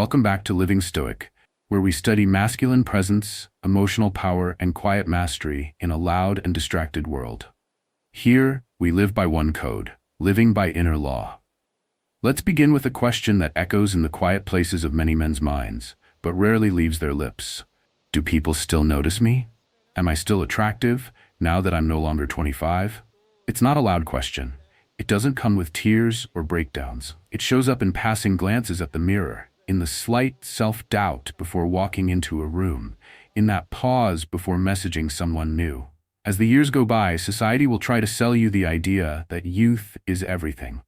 Welcome back to Living Stoic, where we study masculine presence, emotional power, and quiet mastery in a loud and distracted world. Here, we live by one code, living by inner law. Let's begin with a question that echoes in the quiet places of many men's minds, but rarely leaves their lips. Do people still notice me? Am I still attractive, now that I'm no longer 25? It's not a loud question. It doesn't come with tears or breakdowns. It shows up in passing glances at the mirror, in the slight self-doubt before walking into a room, in that pause before messaging someone new. As the years go by, society will try to sell you the idea that youth is everything,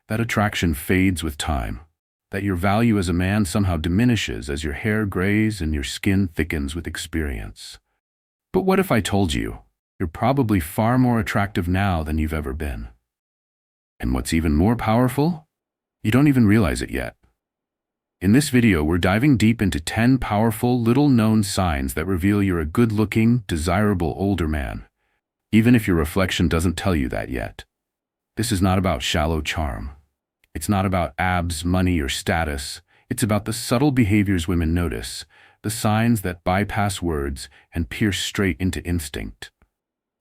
that attraction fades with time, that your value as a man somehow diminishes as your hair grays and your skin thickens with experience. But what if I told you, you're probably far more attractive now than you've ever been? And what's even more powerful? You don't even realize it yet. In this video, we're diving deep into 10 powerful, little-known signs that reveal you're a good-looking, desirable older man, even if your reflection doesn't tell you that yet. This is not about shallow charm. It's not about abs, money, or status. It's about the subtle behaviors women notice, the signs that bypass words and pierce straight into instinct.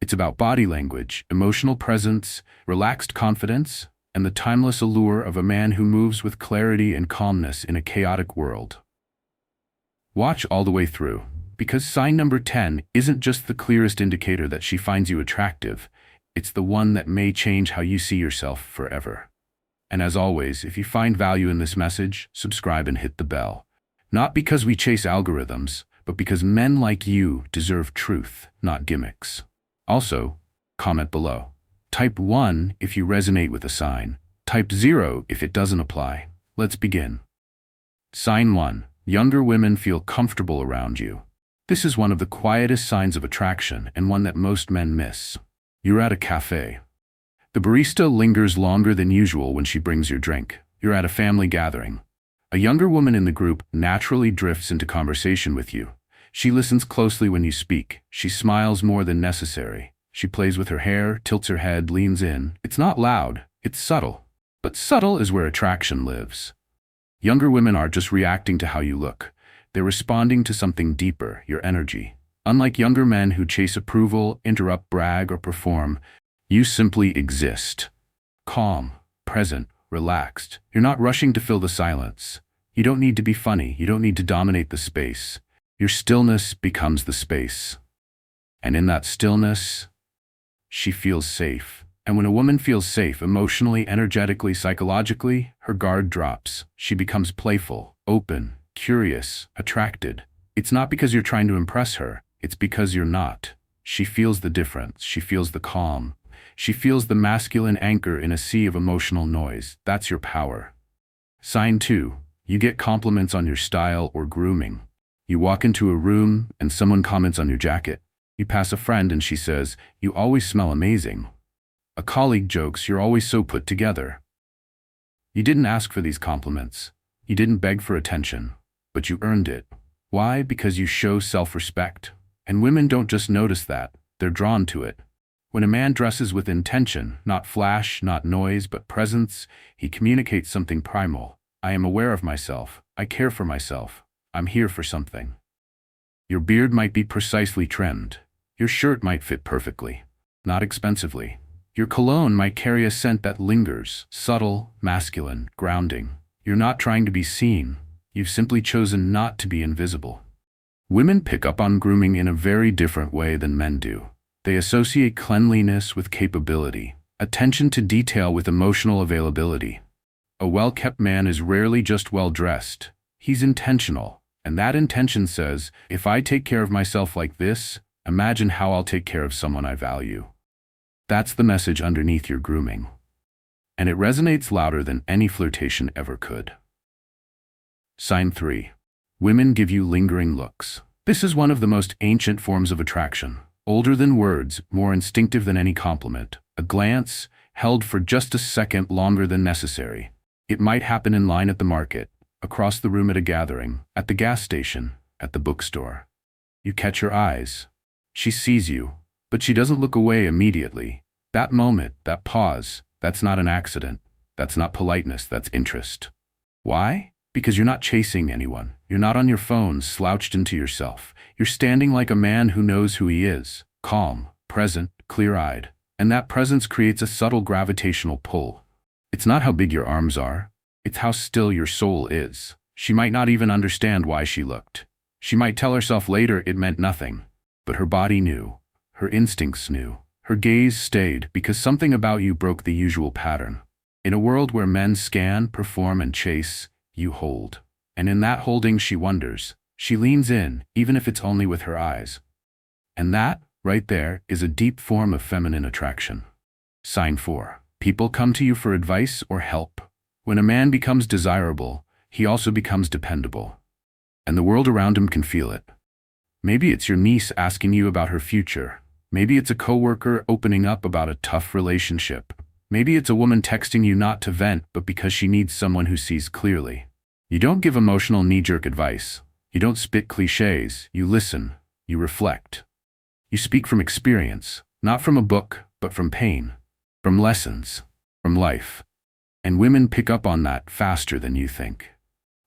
It's about body language, emotional presence, relaxed confidence, and the timeless allure of a man who moves with clarity and calmness in a chaotic world. Watch all the way through, because sign number 10 isn't just the clearest indicator that she finds you attractive, it's the one that may change how you see yourself forever. And as always, if you find value in this message, subscribe and hit the bell. Not because we chase algorithms, but because men like you deserve truth, not gimmicks. Also, comment below. Type 1 if you resonate with a sign. Type 0 if it doesn't apply. Let's begin. Sign 1. Younger women feel comfortable around you. This is one of the quietest signs of attraction and one that most men miss. You're at a cafe. The barista lingers longer than usual when she brings your drink. You're at a family gathering. A younger woman in the group naturally drifts into conversation with you. She listens closely when you speak. She smiles more than necessary. She plays with her hair, tilts her head, leans in. It's not loud, it's subtle. But subtle is where attraction lives. Younger women aren't just reacting to how you look. They're responding to something deeper, your energy. Unlike younger men who chase approval, interrupt, brag, or perform, you simply exist. Calm, present, relaxed. You're not rushing to fill the silence. You don't need to be funny. You don't need to dominate the space. Your stillness becomes the space. And in that stillness, she feels safe. And when a woman feels safe emotionally, energetically, psychologically, her guard drops. She becomes playful, open, curious, attracted. It's not because you're trying to impress her. It's because you're not. She feels the difference. She feels the calm. She feels the masculine anchor in a sea of emotional noise. That's your power. Sign 2. You get compliments on your style or grooming. You walk into a room and someone comments on your jacket. You pass a friend and she says, "You always smell amazing." A colleague jokes, "You're always so put together." You didn't ask for these compliments. You didn't beg for attention, but you earned it. Why? Because you show self-respect. And women don't just notice that, they're drawn to it. When a man dresses with intention, not flash, not noise, but presence, he communicates something primal. I am aware of myself. I care for myself. I'm here for something. Your beard might be precisely trimmed. Your shirt might fit perfectly, not expensively. Your cologne might carry a scent that lingers, subtle, masculine, grounding. You're not trying to be seen. You've simply chosen not to be invisible. Women pick up on grooming in a very different way than men do. They associate cleanliness with capability, attention to detail with emotional availability. A well-kept man is rarely just well-dressed. He's intentional. And that intention says, if I take care of myself like this, imagine how I'll take care of someone I value. That's the message underneath your grooming. And it resonates louder than any flirtation ever could. Sign 3. Women give you lingering looks. This is one of the most ancient forms of attraction. Older than words, more instinctive than any compliment. A glance, held for just a second longer than necessary. It might happen in line at the market, across the room at a gathering, at the gas station, at the bookstore. You catch her eyes. She sees you, but she doesn't look away immediately. That moment, that pause, that's not an accident. That's not politeness, that's interest. Why? Because you're not chasing anyone. You're not on your phone slouched into yourself. You're standing like a man who knows who he is, calm, present, clear-eyed. And that presence creates a subtle gravitational pull. It's not how big your arms are. It's how still your soul is. She might not even understand why she looked. She might tell herself later it meant nothing. But her body knew. Her instincts knew. Her gaze stayed because something about you broke the usual pattern. In a world where men scan, perform, and chase, you hold. And in that holding she wonders. She leans in, even if it's only with her eyes. And that, right there, is a deep form of feminine attraction. Sign 4. People come to you for advice or help. When a man becomes desirable, he also becomes dependable. And the world around him can feel it. Maybe it's your niece asking you about her future. Maybe it's a coworker opening up about a tough relationship. Maybe it's a woman texting you not to vent, but because she needs someone who sees clearly. You don't give emotional knee-jerk advice. You don't spit cliches. You listen. You reflect. You speak from experience, not from a book, but from pain, from lessons, from life. And women pick up on that faster than you think.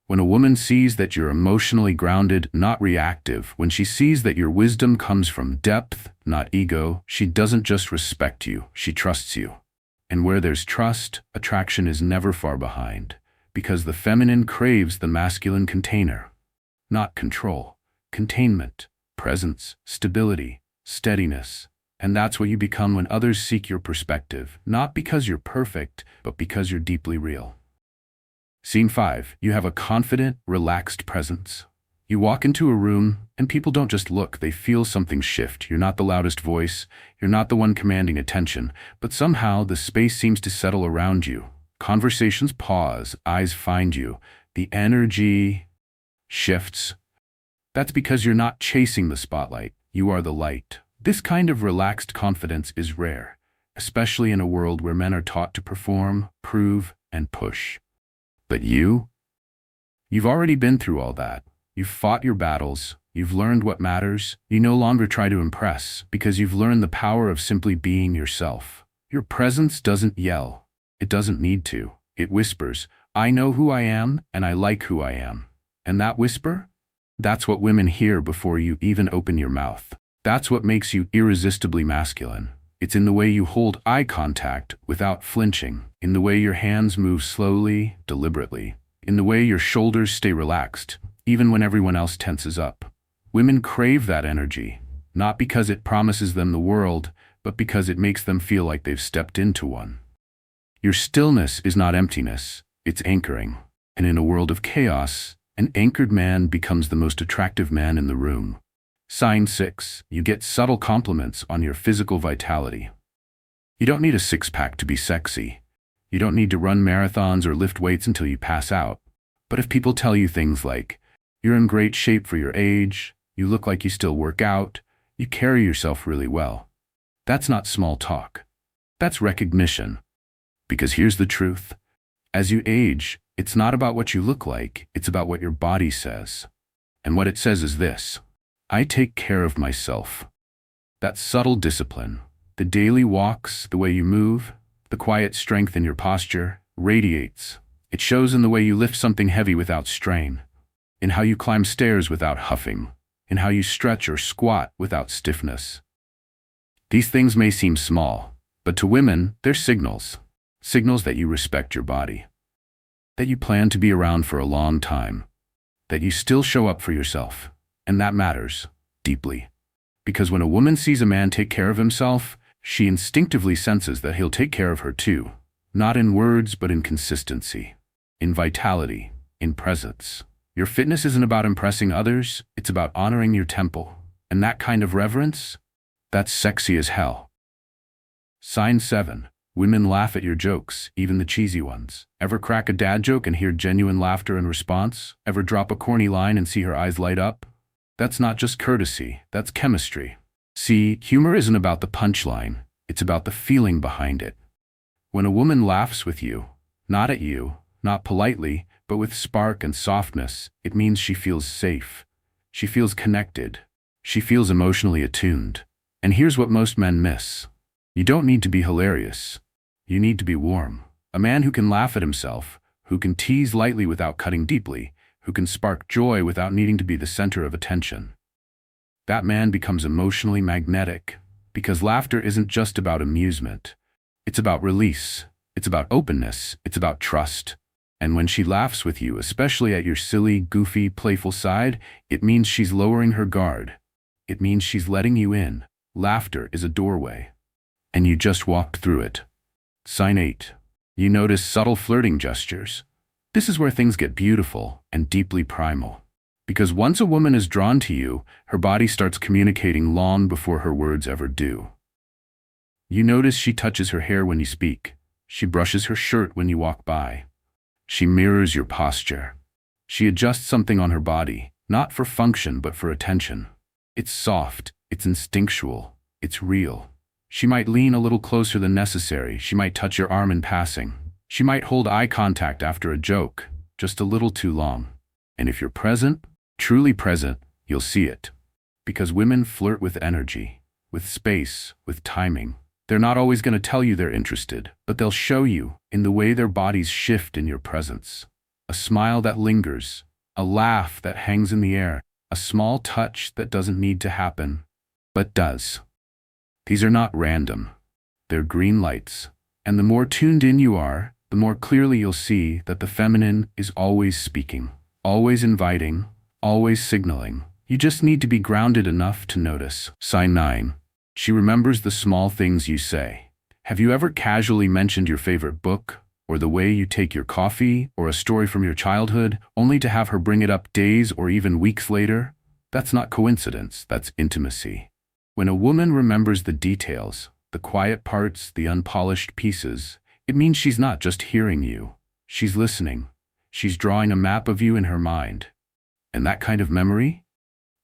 When a woman sees that you're emotionally grounded, not reactive, when she sees that your wisdom comes from depth, not ego, she doesn't just respect you, she trusts you. And where there's trust, attraction is never far behind, because the feminine craves the masculine container. Not control, containment, presence, stability, steadiness. And that's what you become when others seek your perspective, not because you're perfect, but because you're deeply real. Scene 5. You have a confident, relaxed presence. You walk into a room, and people don't just look, they feel something shift. You're not the loudest voice, you're not the one commanding attention, but somehow the space seems to settle around you. Conversations pause, eyes find you. The energy shifts. That's because you're not chasing the spotlight, you are the light. This kind of relaxed confidence is rare, especially in a world where men are taught to perform, prove, and push. But you've already been through all that. You've fought your battles, you've learned what matters, you no longer try to impress, because you've learned the power of simply being yourself. Your presence doesn't yell. It doesn't need to. It whispers, I know who I am, and I like who I am. And that whisper? That's what women hear before you even open your mouth. That's what makes you irresistibly masculine. It's in the way you hold eye contact without flinching, in the way your hands move slowly, deliberately, in the way your shoulders stay relaxed, even when everyone else tenses up. Women crave that energy, not because it promises them the world, but because it makes them feel like they've stepped into one. Your stillness is not emptiness, it's anchoring. And in a world of chaos, an anchored man becomes the most attractive man in the room. Sign 6. You get subtle compliments on your physical vitality. You don't need a six-pack to be sexy. You don't need to run marathons or lift weights until you pass out. But if people tell you things like, you're in great shape for your age, you look like you still work out, you carry yourself really well, that's not small talk. That's recognition. Because here's the truth. As you age, it's not about what you look like, it's about what your body says. And what it says is this: I take care of myself. That subtle discipline, the daily walks, the way you move, the quiet strength in your posture, radiates. It shows in the way you lift something heavy without strain, in how you climb stairs without huffing, in how you stretch or squat without stiffness. These things may seem small, but to women, they're signals. Signals that you respect your body, that you plan to be around for a long time, that you still show up for yourself. And that matters deeply. Because when a woman sees a man take care of himself, she instinctively senses that he'll take care of her too. Not in words, but in consistency, in vitality, in presence. Your fitness isn't about impressing others, it's about honoring your temple. And that kind of reverence, that's sexy as hell. Sign 7. Women laugh at your jokes, even the cheesy ones. Ever crack a dad joke and hear genuine laughter in response? Ever drop a corny line and see her eyes light up? That's not just courtesy, that's chemistry. See, humor isn't about the punchline, it's about the feeling behind it. When a woman laughs with you, not at you, not politely, but with spark and softness, it means she feels safe. She feels connected. She feels emotionally attuned. And here's what most men miss. You don't need to be hilarious. You need to be warm. A man who can laugh at himself, who can tease lightly without cutting deeply, who can spark joy without needing to be the center of attention. That man becomes emotionally magnetic, because laughter isn't just about amusement. It's about release. It's about openness. It's about trust. And when she laughs with you, especially at your silly, goofy, playful side, it means she's lowering her guard. It means she's letting you in. Laughter is a doorway, and you just walked through it. Sign 8. You notice subtle flirting gestures. This is where things get beautiful and deeply primal. Because once a woman is drawn to you, her body starts communicating long before her words ever do. You notice she touches her hair when you speak. She brushes her shirt when you walk by. She mirrors your posture. She adjusts something on her body, not for function but for attention. It's soft, it's instinctual, it's real. She might lean a little closer than necessary. She might touch your arm in passing. She might hold eye contact after a joke, just a little too long. And if you're present, truly present, you'll see it. Because women flirt with energy, with space, with timing. They're not always going to tell you they're interested, but they'll show you in the way their bodies shift in your presence. A smile that lingers, a laugh that hangs in the air, a small touch that doesn't need to happen, but does. These are not random. They're green lights. And the more tuned in you are, the more clearly you'll see that the feminine is always speaking, always inviting, always signaling. You just need to be grounded enough to notice. Sign 9. She remembers the small things you say. Have you ever casually mentioned your favorite book, or the way you take your coffee, or a story from your childhood, only to have her bring it up days or even weeks later? That's not coincidence, that's intimacy. When a woman remembers the details, the quiet parts, the unpolished pieces, it means she's not just hearing you. She's listening. She's drawing a map of you in her mind. And that kind of memory,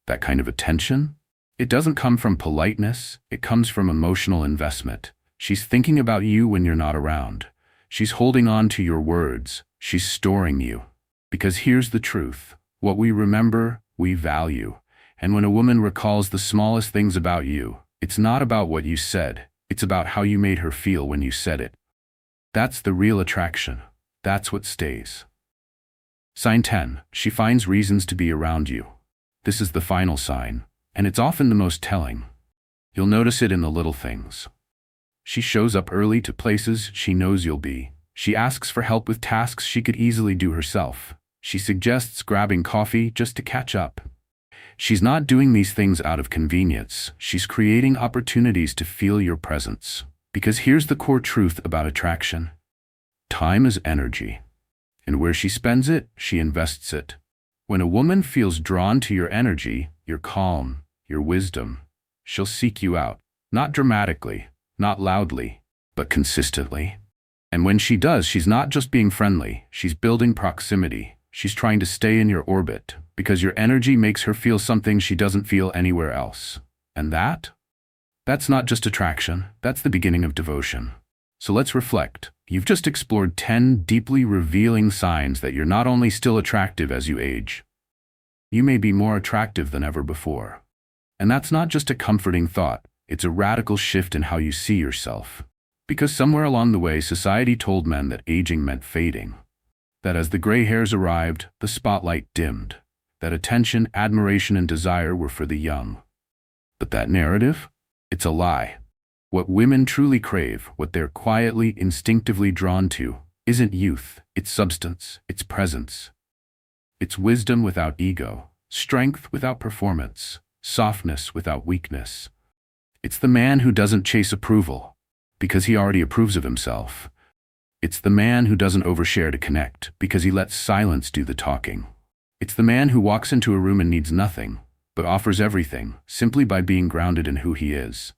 that kind of attention, it doesn't come from politeness, it comes from emotional investment. She's thinking about you when you're not around. She's holding on to your words. She's storing you. Because here's the truth. What we remember, we value. And when a woman recalls the smallest things about you, it's not about what you said. It's about how you made her feel when you said it. That's the real attraction. That's what stays. Sign 10. She finds reasons to be around you. This is the final sign, and it's often the most telling. You'll notice it in the little things. She shows up early to places she knows you'll be. She asks for help with tasks she could easily do herself. She suggests grabbing coffee just to catch up. She's not doing these things out of convenience. She's creating opportunities to feel your presence. Because here's the core truth about attraction. Time is energy. And where she spends it, she invests it. When a woman feels drawn to your energy, your calm, your wisdom, she'll seek you out. Not dramatically, not loudly, but consistently. And when she does, she's not just being friendly. She's building proximity. She's trying to stay in your orbit, because your energy makes her feel something she doesn't feel anywhere else. And that's not just attraction, that's the beginning of devotion. So let's reflect. You've just explored 10 deeply revealing signs that you're not only still attractive as you age, you may be more attractive than ever before. And that's not just a comforting thought, it's a radical shift in how you see yourself. Because somewhere along the way, society told men that aging meant fading. That as the gray hairs arrived, the spotlight dimmed. That attention, admiration, and desire were for the young. But that narrative? It's a lie. What women truly crave, what they're quietly, instinctively drawn to, isn't youth, it's substance, it's presence. It's wisdom without ego, strength without performance, softness without weakness. It's the man who doesn't chase approval, because he already approves of himself. It's the man who doesn't overshare to connect, because he lets silence do the talking. It's the man who walks into a room and needs nothing, but offers everything, simply by being grounded in who he is.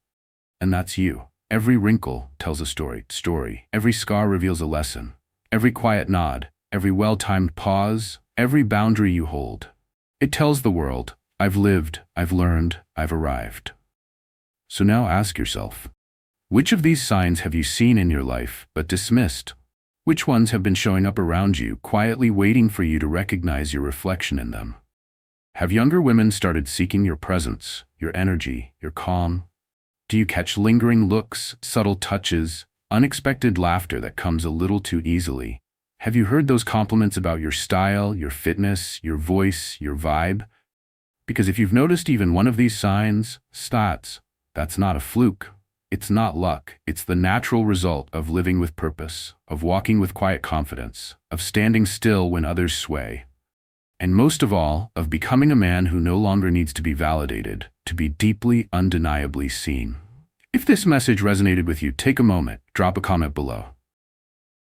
And that's you. Every wrinkle tells a story. Every scar reveals a lesson. Every quiet nod, every well-timed pause, every boundary you hold. It tells the world, I've lived, I've learned, I've arrived. So now ask yourself, which of these signs have you seen in your life but dismissed? Which ones have been showing up around you, quietly waiting for you to recognize your reflection in them? Have younger women started seeking your presence, your energy, your calm? Do you catch lingering looks, subtle touches, unexpected laughter that comes a little too easily? Have you heard those compliments about your style, your fitness, your voice, your vibe? Because if you've noticed even one of these signs, stats, that's not a fluke. It's not luck. It's the natural result of living with purpose, of walking with quiet confidence, of standing still when others sway, and most of all, of becoming a man who no longer needs to be validated, to be deeply, undeniably seen. If this message resonated with you, take a moment, drop a comment below.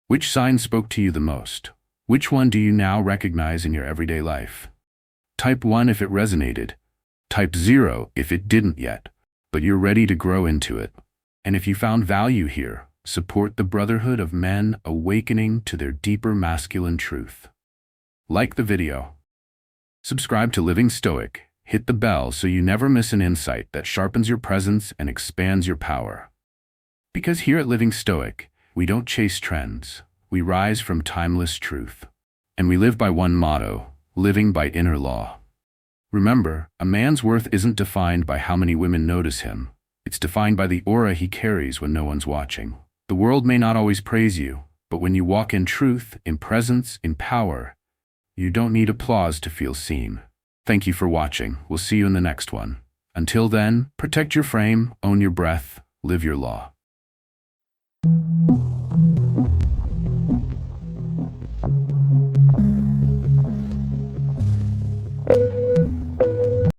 Which sign spoke to you the most? Which one do you now recognize in your everyday life? Type 1 if it resonated. Type 0 if it didn't yet, but you're ready to grow into it. And if you found value here, support the brotherhood of men awakening to their deeper masculine truth. Like the video. Subscribe to Living Stoic. Hit the bell so you never miss an insight that sharpens your presence and expands your power. Because here at Living Stoic, we don't chase trends. We rise from timeless truth. And we live by one motto, living by inner law. Remember, a man's worth isn't defined by how many women notice him. It's defined by the aura he carries when no one's watching. The world may not always praise you, but when you walk in truth, in presence, in power, you don't need applause to feel seen. Thank you for watching. We'll see you in the next one. Until then, protect your frame, own your breath, live your law.